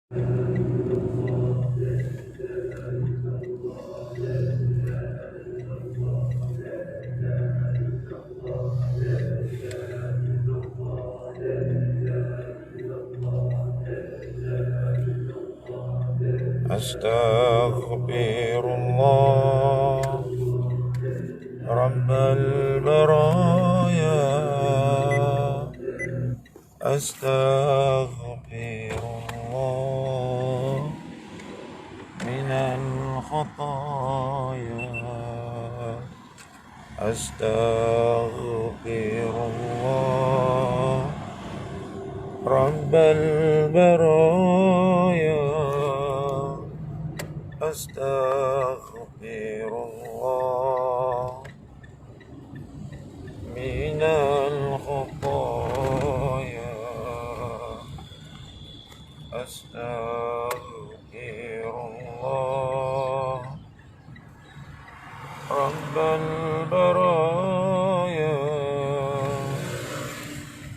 Astaghfirullah Rabbal baraya. Astaghfirullah minal khataya. Astaghfirullah Rabbal baraya. Astaghfirullah minal khataya. Astaghfirullah Rabbal baraya.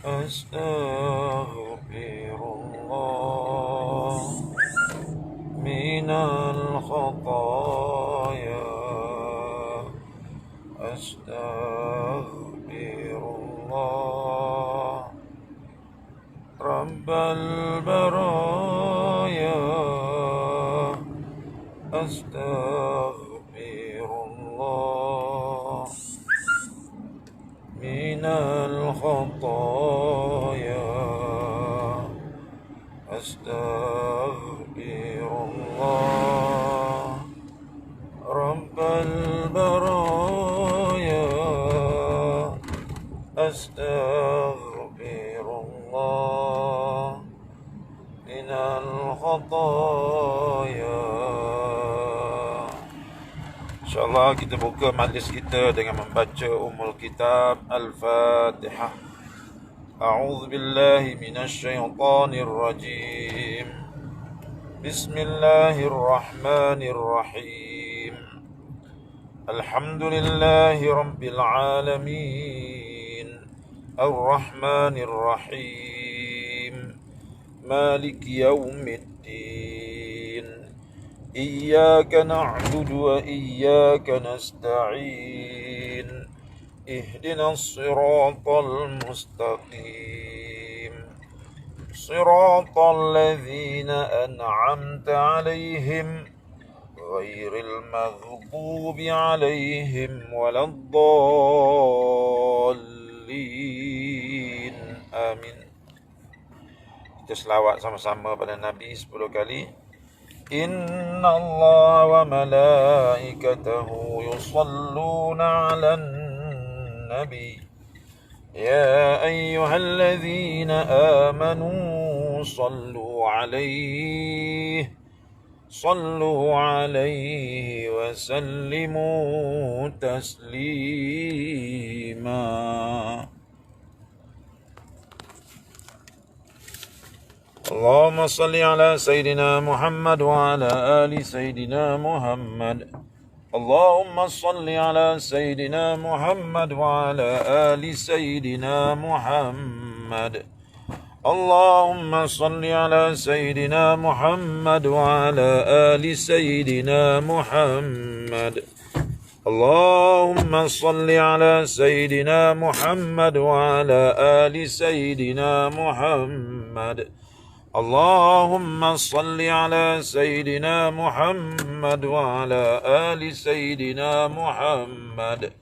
Astaghfirullah minal khataya. Astaghfirullah Rabbal baraya. Astaghfirullah minal khataya. Astaghfirullah Rabbal baraya. Astaghfirullah minal khataya. InsyaAllah kita buka majlis kita dengan membaca Ummul Kitab Al-Fatihah. A'udzu billahi minasyaitonir rajim. Bismillahirrahmanirrahim. Alhamdulillahi rabbil alamin. Ar-Rahmanir Rahim. Maliki yaumiddin. Iyyaka na'budu wa iyyaka nasta'in. Ihdinas siratal mustaqim. Siratal ladzina an'amta 'alaihim ghairil maghdubi 'alaihim waladdallin. Amin. Kita selawat sama-sama pada Nabi 10 kali. Inna Allah wa malaikatahu yusalluna 'alan nabi. Ya ayyuhalladzina amanu sallu 'alaihi wa sallimu taslima. Allahumma salli ala Sayyidina Muhammad wa ala ali Sayyidina Muhammad. Allahumma salli ala Sayyidina Muhammad wa ala ali Sayyidina Muhammad. Allahumma salli ala Sayyidina Muhammad wa ala ali Sayyidina Muhammad. Allahumma salli ala Sayyidina Muhammad wa ala ali Sayyidina Muhammad. Allahumma salli ala Sayyidina Muhammad wa ala ali Sayyidina Muhammad.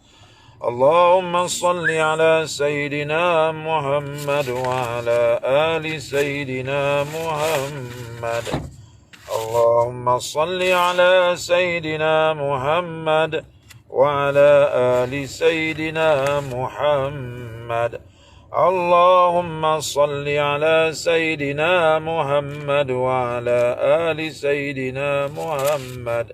Allahumma salli ala Sayyidina Muhammad wa ala ali Sayyidina Muhammad. Allahumma salli ala Sayyidina Muhammad wa ala ali Sayyidina Muhammad. Allahumma salli ala Sayyidina Muhammad wa ala ali Sayyidina Muhammad.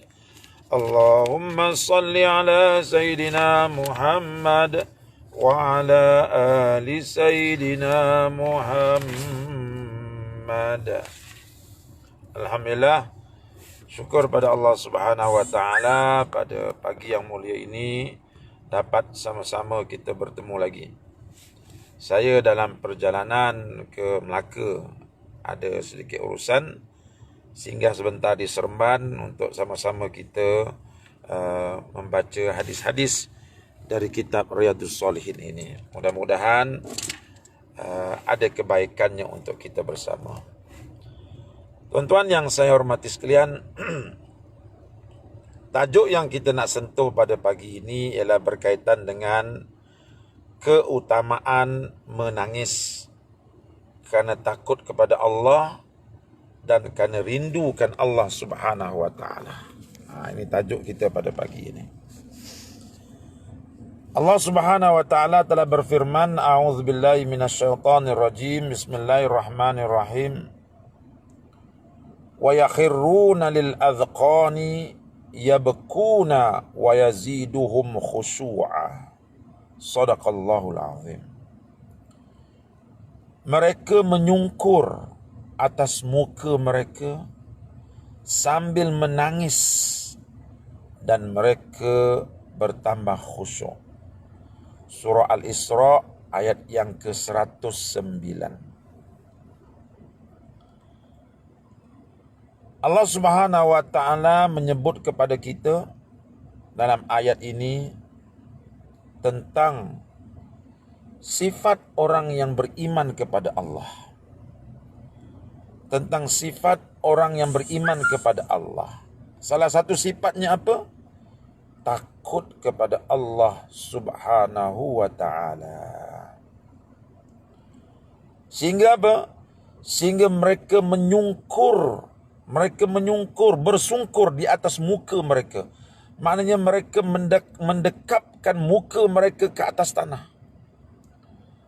Allahumma salli ala Sayyidina Muhammad wa ala ali Sayyidina Muhammad. Alhamdulillah, syukur pada Allah Subhanahu wa taala pada pagi yang mulia ini dapat sama-sama kita bertemu lagi. Saya dalam perjalanan ke Melaka ada sedikit urusan, singgah sebentar di Seremban untuk sama-sama kita membaca hadis-hadis dari kitab Riyadhus Shalihin ini. Mudah-mudahan ada kebaikannya untuk kita bersama. Tuan-tuan yang saya hormati sekalian, tajuk yang kita nak sentuh pada pagi ini ialah berkaitan dengan keutamaan menangis kerana takut kepada Allah dan kerana rindukan Allah Subhanahu wa taala. Ini tajuk kita pada pagi ini. Allah Subhanahu wa taala telah berfirman, a'udzubillahi minasyaitonir rajim, bismillahirrahmanirrahim. Wa yakhirruna lil adhqani yabkuna wa yaziduhum khushu'a. Shadaqallahul azim. Mereka menyungkur atas muka mereka sambil menangis dan mereka bertambah khusyuk. Surah Al-Isra ayat yang ke-109. Allah Subhanahu wa taala menyebut kepada kita dalam ayat ini tentang sifat orang yang beriman kepada Allah. Tentang sifat orang yang beriman kepada Allah. Salah satu sifatnya apa? Takut kepada Allah Subhanahu wa taala. Sehingga apa? Sehingga mereka menyungkur, bersungkur di atas muka mereka. Maknanya mereka mendekapkan muka mereka ke atas tanah.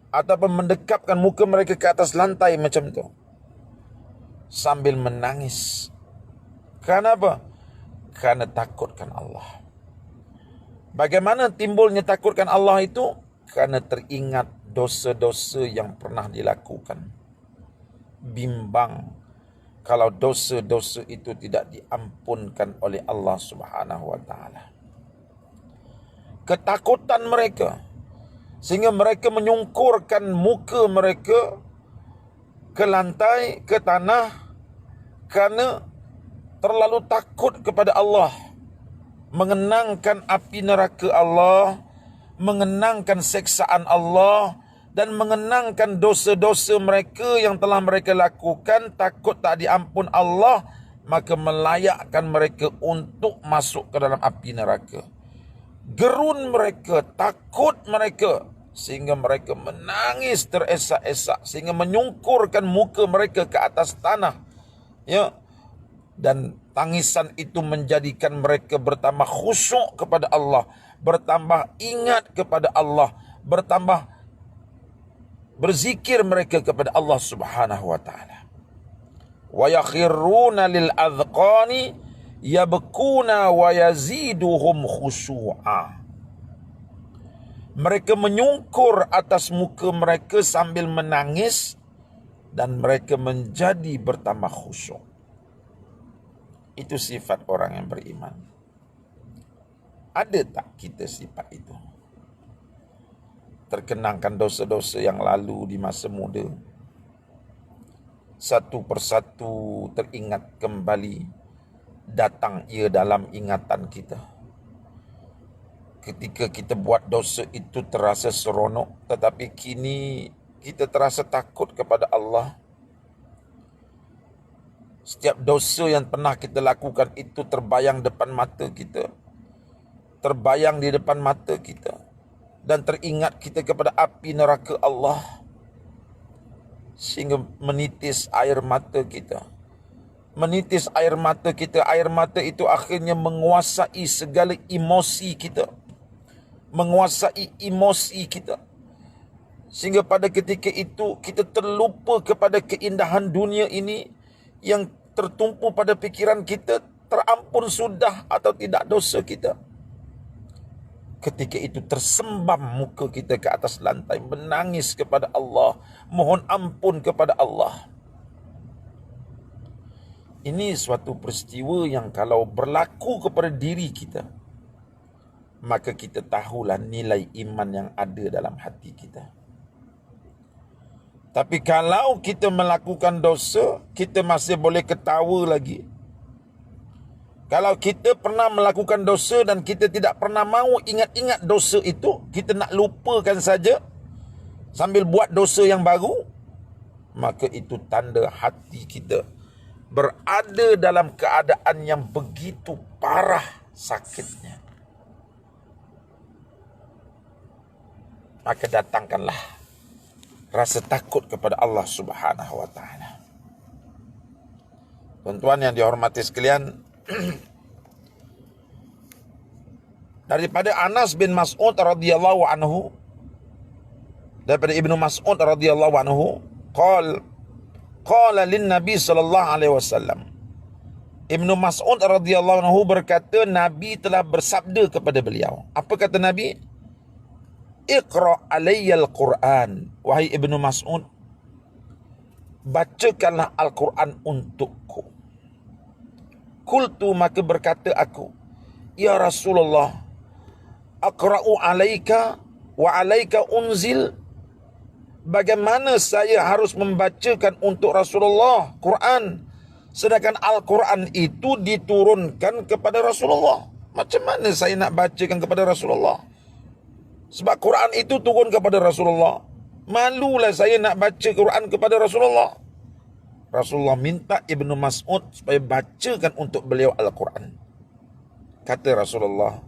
Ataupun mendekapkan muka mereka ke atas lantai macam tu. Sambil menangis. Kerana apa? Kerana takutkan Allah. Bagaimana timbulnya takutkan Allah itu? Kerana teringat dosa-dosa yang pernah dilakukan. Bimbang kalau dosa-dosa itu tidak diampunkan oleh Allah Subhanahu wa taala. Ketakutan mereka sehingga mereka menyungkurkan muka mereka ke lantai, ke tanah, kerana terlalu takut kepada Allah, mengenangkan api neraka Allah, mengenangkan seksaan Allah, dan mengenangkan dosa-dosa mereka yang telah mereka lakukan. Takut tak diampun Allah, maka melayakkan mereka untuk masuk ke dalam api neraka. Gerun mereka, takut mereka, sehingga mereka menangis teresak-esak, sehingga menyungkurkan muka mereka ke atas tanah. Ya. Dan tangisan itu menjadikan mereka bertambah khusyuk kepada Allah, bertambah ingat kepada Allah, bertambah berzikir mereka kepada Allah Subhanahu wa taala. Wa yakhirruna lil adhqani yabkuna wa yaziduhum khusyu'a. Mereka menyungkur atas muka mereka sambil menangis dan mereka menjadi bertambah khusyuk. Itu sifat orang yang beriman. Ada tak kita sifat itu? Terkenangkan dosa-dosa yang lalu di masa muda. Satu persatu teringat kembali, datang ia dalam ingatan kita. Ketika kita buat dosa itu terasa seronok, tetapi kini kita terasa takut kepada Allah. Setiap dosa yang pernah kita lakukan itu terbayang depan mata kita. Terbayang di depan mata kita. Dan teringat kita kepada api neraka Allah. Sehingga menitis air mata kita. Menitis air mata kita. Air mata itu akhirnya menguasai segala emosi kita. Menguasai emosi kita. Sehingga pada ketika itu kita terlupa kepada keindahan dunia ini yang tertumpu pada fikiran kita, terampun sudah atau tidak dosa kita. Ketika itu tersembam muka kita ke atas lantai, menangis kepada Allah, mohon ampun kepada Allah. Ini suatu peristiwa yang kalau berlaku kepada diri kita, maka kita tahulah nilai iman yang ada dalam hati kita. Tapi kalau kita melakukan dosa, kita masih boleh ketawa lagi. Kalau kita pernah melakukan dosa dan kita tidak pernah mahu ingat-ingat dosa itu, kita nak lupakan saja sambil buat dosa yang baru, maka itu tanda hati kita berada dalam keadaan yang begitu parah sakitnya. Maka datangkanlah rasa takut kepada Allah Subhanahu wa taala. Tuan-tuan yang dihormati sekalian, daripada Anas bin Mas'ud radhiyallahu anhu, daripada Ibnu Mas'ud radhiyallahu anhu, qala lin Nabi sallallahu alaihi wasallam. Ibnu Mas'ud radhiyallahu anhu berkata, Nabi telah bersabda kepada beliau. Apa kata Nabi? Iqra alayyal Quran. Wahai Ibnu Mas'ud, bacakanlah Al-Quran untukku. Qultu, maka berkata aku, ya Rasulullah, aqra'u alaika wa alaika unzil. Bagaimana saya harus membacakan untuk Rasulullah Quran, sedangkan Al-Quran itu diturunkan kepada Rasulullah? Macam mana saya nak bacakan kepada Rasulullah? Sebab Quran itu turun kepada Rasulullah. Malulah saya nak baca Quran kepada Rasulullah. Rasulullah minta Ibnu Mas'ud supaya bacakan untuk beliau Al-Quran. Kata Rasulullah,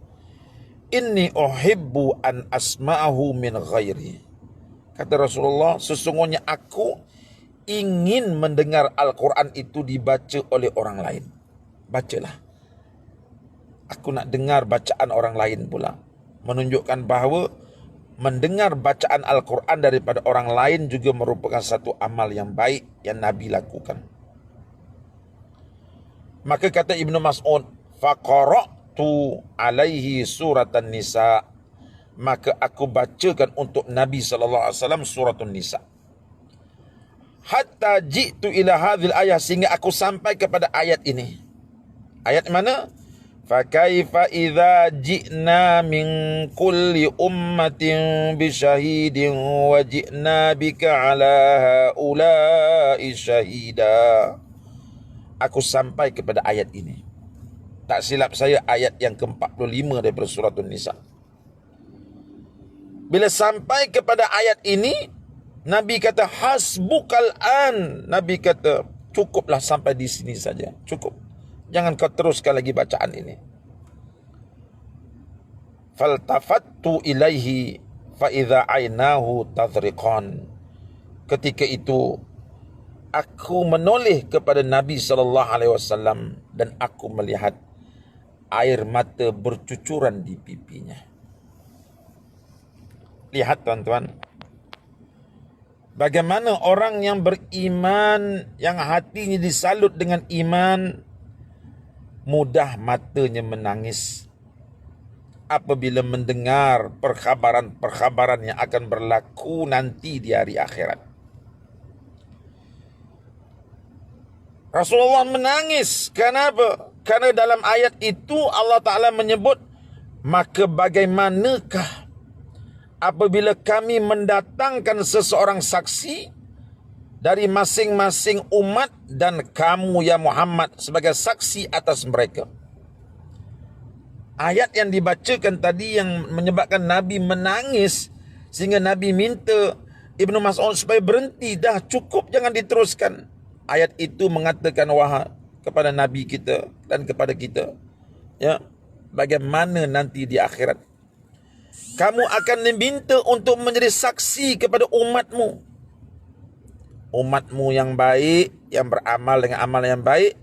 inni uhibbu an asma'ahu min ghairi. Kata Rasulullah, sesungguhnya aku ingin mendengar Al-Quran itu dibaca oleh orang lain. Bacalah. Aku nak dengar bacaan orang lain pula. Menunjukkan bahawa mendengar bacaan Al-Quran daripada orang lain juga merupakan satu amal yang baik yang Nabi lakukan. Maka kata Ibnu Mas'ud, faqara'tu alaihi suratan nisa. Maka aku bacakan untuk Nabi SAW suratun nisa. Hatta ji'tu ila hadhil ayah, sehingga aku sampai kepada ayat ini. Ayat mana? Fakaifa idza ji'na min kulli ummatin bisyahidin wa ji'na bika ala haula'i syahida. Aku sampai kepada ayat ini. Tak silap saya ayat yang ke-45 daripada surah An-Nisa. Bila sampai kepada ayat ini, Nabi kata hasbukal an. Nabi kata cukuplah sampai di sini saja. Cukup. Jangan kau teruskan lagi bacaan ini. Faltafattu ilaihi fa idza ainahu tadriqan. Ketika itu aku menoleh kepada Nabi SAW dan aku melihat air mata bercucuran di pipinya. Lihat tuan-tuan, bagaimana orang yang beriman, yang hatinya disalut dengan iman, mudah matanya menangis apabila mendengar perkhabaran-perkhabaran yang akan berlaku nanti di hari akhirat. Rasulullah menangis. Kenapa? Karena dalam ayat itu Allah Ta'ala menyebut, maka bagaimanakah apabila kami mendatangkan seseorang saksi dari masing-masing umat dan kamu ya Muhammad sebagai saksi atas mereka. Ayat yang dibacakan tadi yang menyebabkan Nabi menangis, sehingga Nabi minta Ibnu Mas'ud supaya berhenti, dah cukup, jangan diteruskan. Ayat itu mengatakan wahai kepada Nabi kita dan kepada kita, ya, bagaimana nanti di akhirat kamu akan diminta untuk menjadi saksi kepada umatmu. Umatmu yang baik, yang beramal dengan amal yang baik,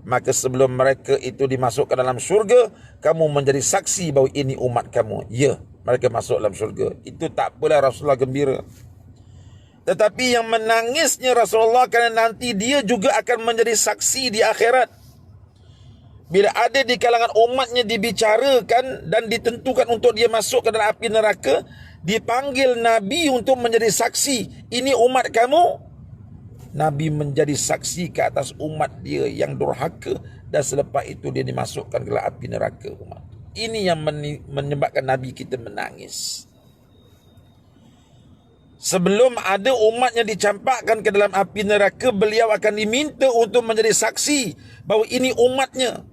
maka sebelum mereka itu dimasukkan dalam syurga, kamu menjadi saksi bahawa ini umat kamu. Ya, mereka masuk dalam syurga. Itu tak apalah Rasulullah gembira. Tetapi yang menangisnya Rasulullah kerana nanti dia juga akan menjadi saksi di akhirat. Bila ada di kalangan umatnya dibicarakan dan ditentukan untuk dia masuk ke dalam api neraka, dipanggil Nabi untuk menjadi saksi. Ini umat kamu. Nabi menjadi saksi ke atas umat dia yang durhaka, dan selepas itu dia dimasukkan ke dalam api neraka umat. Ini yang menyebabkan Nabi kita menangis. Sebelum ada umatnya dicampakkan ke dalam api neraka, beliau akan diminta untuk menjadi saksi bahawa ini umatnya.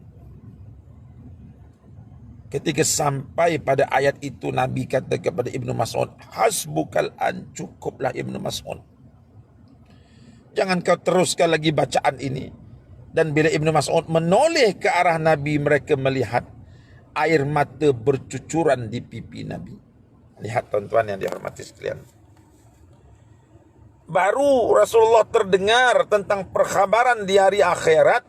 Ketika sampai pada ayat itu, Nabi kata kepada Ibnu Mas'ud, hasbukal an, cukuplah Ibnu Mas'ud. Jangan kau teruskan lagi bacaan ini. Dan bila Ibnu Mas'ud menoleh ke arah Nabi, mereka melihat air mata bercucuran di pipi Nabi. Lihat tuan-tuan yang dihormati sekalian. Baru Rasulullah terdengar tentang perkhabaran di hari akhirat,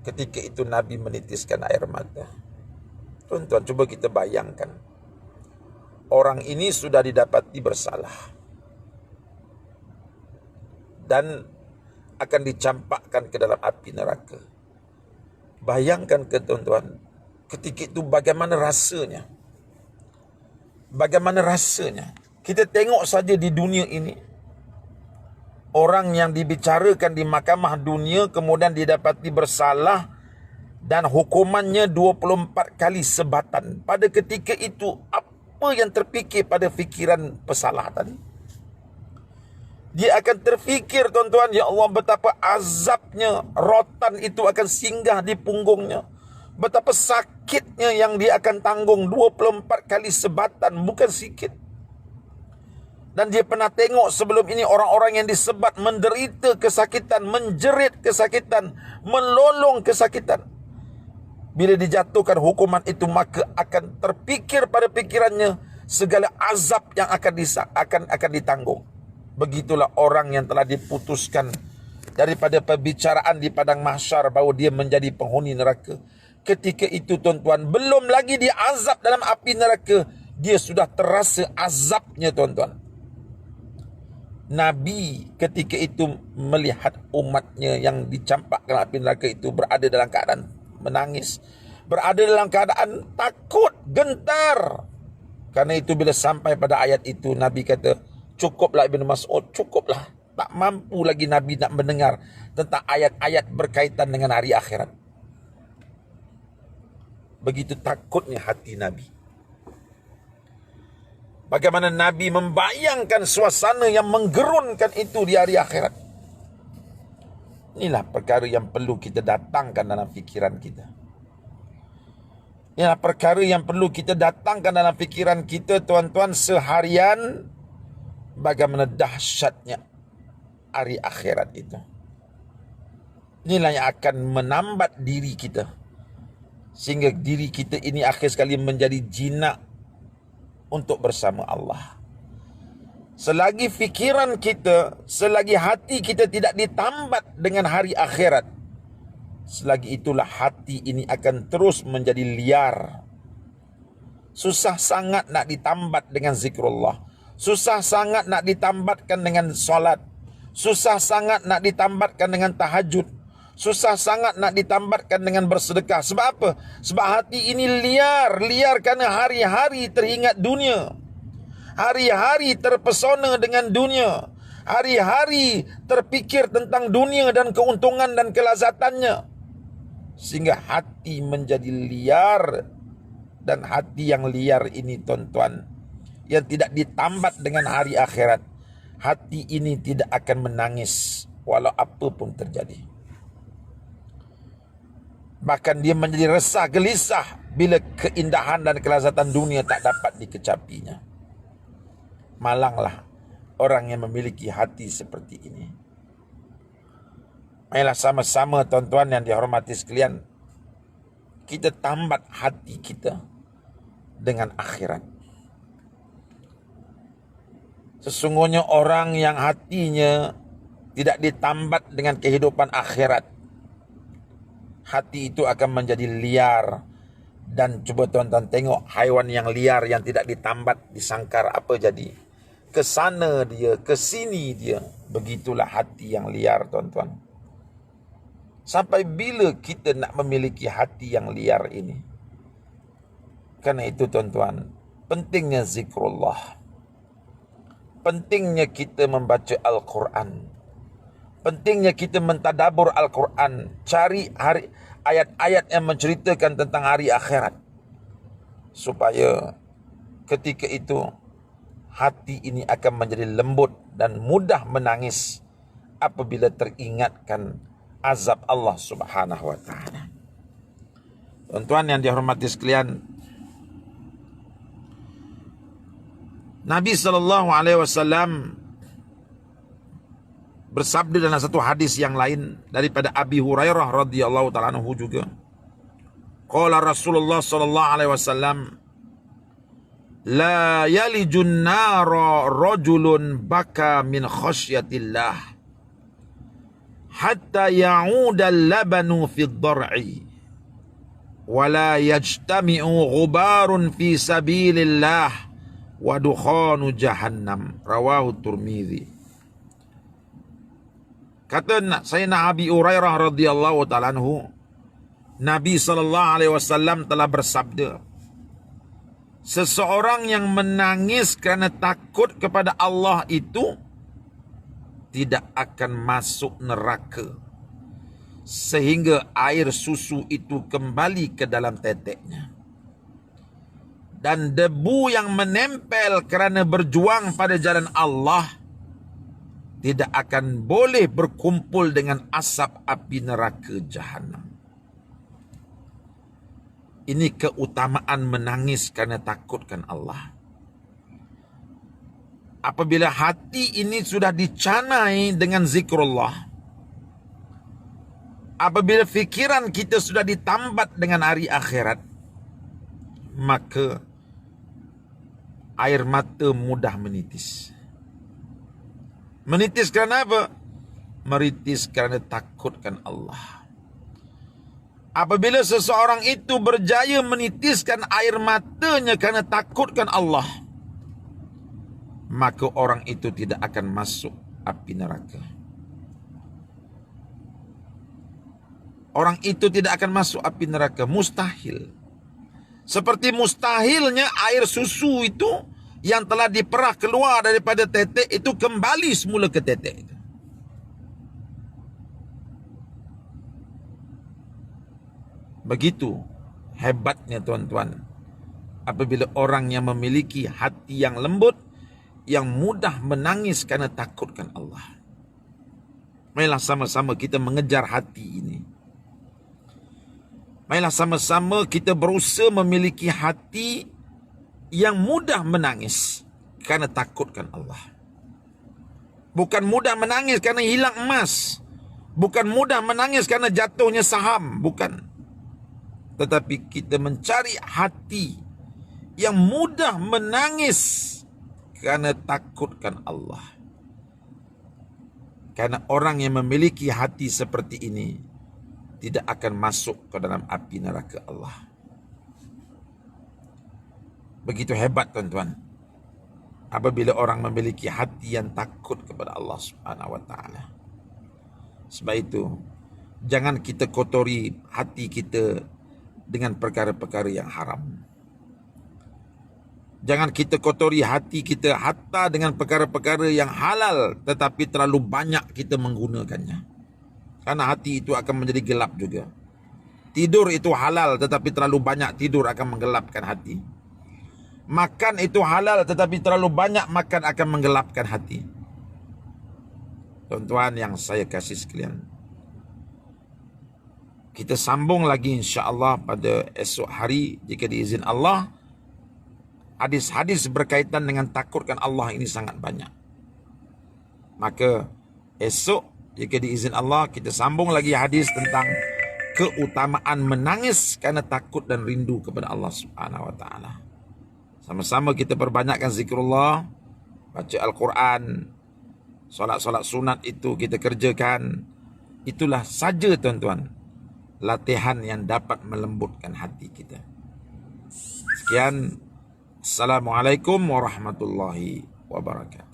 ketika itu Nabi menitiskan air mata. Tuan-tuan, coba kita bayangkan. Orang ini sudah didapati bersalah dan akan dicampakkan ke dalam api neraka. Bayangkan ke tuan-tuan, ketika itu bagaimana rasanya. Bagaimana rasanya. Kita tengok saja di dunia ini, orang yang dibicarakan di mahkamah dunia kemudian didapati bersalah dan hukumannya 24 kali sebatan. Pada ketika itu, apa yang terfikir pada fikiran pesalah tadi? Dia akan terfikir, tuan-tuan, ya Allah, betapa azabnya, rotan itu akan singgah di punggungnya. Betapa sakitnya yang dia akan tanggung 24 kali sebatan, bukan sikit. Dan dia pernah tengok sebelum ini orang-orang yang disebat menderita kesakitan, menjerit kesakitan, melolong kesakitan. Bila dijatuhkan hukuman itu, maka akan terfikir pada pikirannya segala azab yang akan ditanggung. Begitulah orang yang telah diputuskan daripada perbicaraan di padang mahsyar bahawa dia menjadi penghuni neraka. Ketika itu, tuan-tuan, belum lagi dia azab dalam api neraka, dia sudah terasa azabnya, tuan-tuan. Nabi ketika itu melihat umatnya yang dicampak dalam api neraka itu berada dalam keadaan menangis, berada dalam keadaan takut, gentar. Karena itu bila sampai pada ayat itu, Nabi kata, cukuplah Ibnu Mas'ud, cukuplah. Tak mampu lagi Nabi nak mendengar tentang ayat-ayat berkaitan dengan hari akhirat. Begitu takutnya hati Nabi. Bagaimana Nabi membayangkan suasana yang menggerunkan itu di hari akhirat. Inilah perkara yang perlu kita datangkan dalam fikiran kita. Inilah perkara yang perlu kita datangkan dalam fikiran kita, tuan-tuan, seharian. Bagaimana dahsyatnya hari akhirat itu. Inilah yang akan menambat diri kita, sehingga diri kita ini akhir sekali menjadi jinak untuk bersama Allah. Selagi fikiran kita, selagi hati kita tidak ditambat dengan hari akhirat, selagi itulah hati ini akan terus menjadi liar. Susah sangat nak ditambat dengan zikrullah. Susah sangat nak ditambatkan dengan solat. Susah sangat nak ditambatkan dengan tahajud. Susah sangat nak ditambatkan dengan bersedekah. Sebab apa? Sebab hati ini liar. Liar kerana hari-hari teringat dunia. Hari-hari terpesona dengan dunia. Hari-hari terfikir tentang dunia dan keuntungan dan kelazatannya. Sehingga hati menjadi liar. Dan hati yang liar ini, tuan-tuan, yang tidak ditambat dengan hari akhirat, hati ini tidak akan menangis walau apa pun terjadi. Bahkan dia menjadi resah, gelisah bila keindahan dan kelazatan dunia tak dapat dikecapinya. Malanglah orang yang memiliki hati seperti ini. Marilah sama-sama, tuan-tuan yang dihormati sekalian, kita tambat hati kita dengan akhirat. Sesungguhnya orang yang hatinya tidak ditambat dengan kehidupan akhirat, hati itu akan menjadi liar. Dan coba tuan-tuan tengok haiwan yang liar yang tidak ditambat, disangkar, apa jadi? Kesana dia, kesini dia. Begitulah hati yang liar, tuan-tuan. Sampai bila kita nak memiliki hati yang liar ini? Karena itu, tuan-tuan, pentingnya zikrullah. Pentingnya kita membaca Al-Quran. Pentingnya kita mentadabur Al-Quran. Cari ayat-ayat yang menceritakan tentang hari akhirat. Supaya ketika itu hati ini akan menjadi lembut dan mudah menangis apabila teringatkan azab Allah Subhanahu wa taala. Tuan-tuan yang dihormati sekalian, Nabi SAW bersabda dalam satu hadis yang lain daripada Abi Hurairah radhiyallahu ta'ala anhu juga. Qala Rasulullah SAW, la yalijun nara rajulun baka min khasyatillah hatta ya'uda al-labanu fi ad-dar'i wa la yajtami'u ghubarun fi sabilillah wa dukhanu jahannam. Rawahu Tirmidzi. Kata Sayyidina Abi Hurairah radhiyallahu ta'ala anhu, Nabi SAW telah bersabda, seseorang yang menangis kerana takut kepada Allah itu tidak akan masuk neraka sehingga air susu itu kembali ke dalam teteknya. Dan debu yang menempel kerana berjuang pada jalan Allah tidak akan boleh berkumpul dengan asap api neraka Jahannam. Ini keutamaan menangis kerana takutkan Allah. Apabila hati ini sudah dicanai dengan zikrullah, apabila fikiran kita sudah ditambat dengan hari akhirat, maka air mata mudah menitis. Menitis kerana apa? Menitis kerana takutkan Allah. Apabila seseorang itu berjaya menitiskan air matanya kerana takutkan Allah, maka orang itu tidak akan masuk api neraka. Orang itu tidak akan masuk api neraka, mustahil. Seperti mustahilnya air susu itu yang telah diperah keluar daripada tetek itu kembali semula ke tetek itu. Begitu hebatnya tuan-tuan apabila orang yang memiliki hati yang lembut, yang mudah menangis kerana takutkan Allah. Marilah sama-sama kita mengejar hati ini. Marilah sama-sama kita berusaha memiliki hati yang mudah menangis kerana takutkan Allah. Bukan mudah menangis kerana hilang emas. Bukan mudah menangis kerana jatuhnya saham. Bukan. Tetapi kita mencari hati yang mudah menangis kerana takutkan Allah. Karena orang yang memiliki hati seperti ini tidak akan masuk ke dalam api neraka Allah. Begitu hebat tuan-tuan apabila orang memiliki hati yang takut kepada Allah Subhanahu wa taala. Sebab itu jangan kita kotori hati kita dengan perkara-perkara yang haram. Jangan kita kotori hati kita hatta dengan perkara-perkara yang halal tetapi terlalu banyak kita menggunakannya. Karena hati itu akan menjadi gelap juga. Tidur itu halal tetapi terlalu banyak tidur akan menggelapkan hati. Makan itu halal tetapi terlalu banyak makan akan menggelapkan hati. Tuan-tuan yang saya kasih sekalian, kita sambung lagi insya-Allah pada esok hari jika diizin Allah. Hadis-hadis berkaitan dengan takutkan Allah ini sangat banyak. Maka esok jika diizin Allah kita sambung lagi hadis tentang keutamaan menangis kerana takut dan rindu kepada Allah Subhanahu wa taala. Sama-sama kita perbanyakkan zikrullah, baca Al-Quran, solat-solat sunat itu kita kerjakan. Itulah saja tuan-tuan latihan yang dapat melembutkan hati kita. Sekian. Assalamualaikum warahmatullahi wabarakatuh.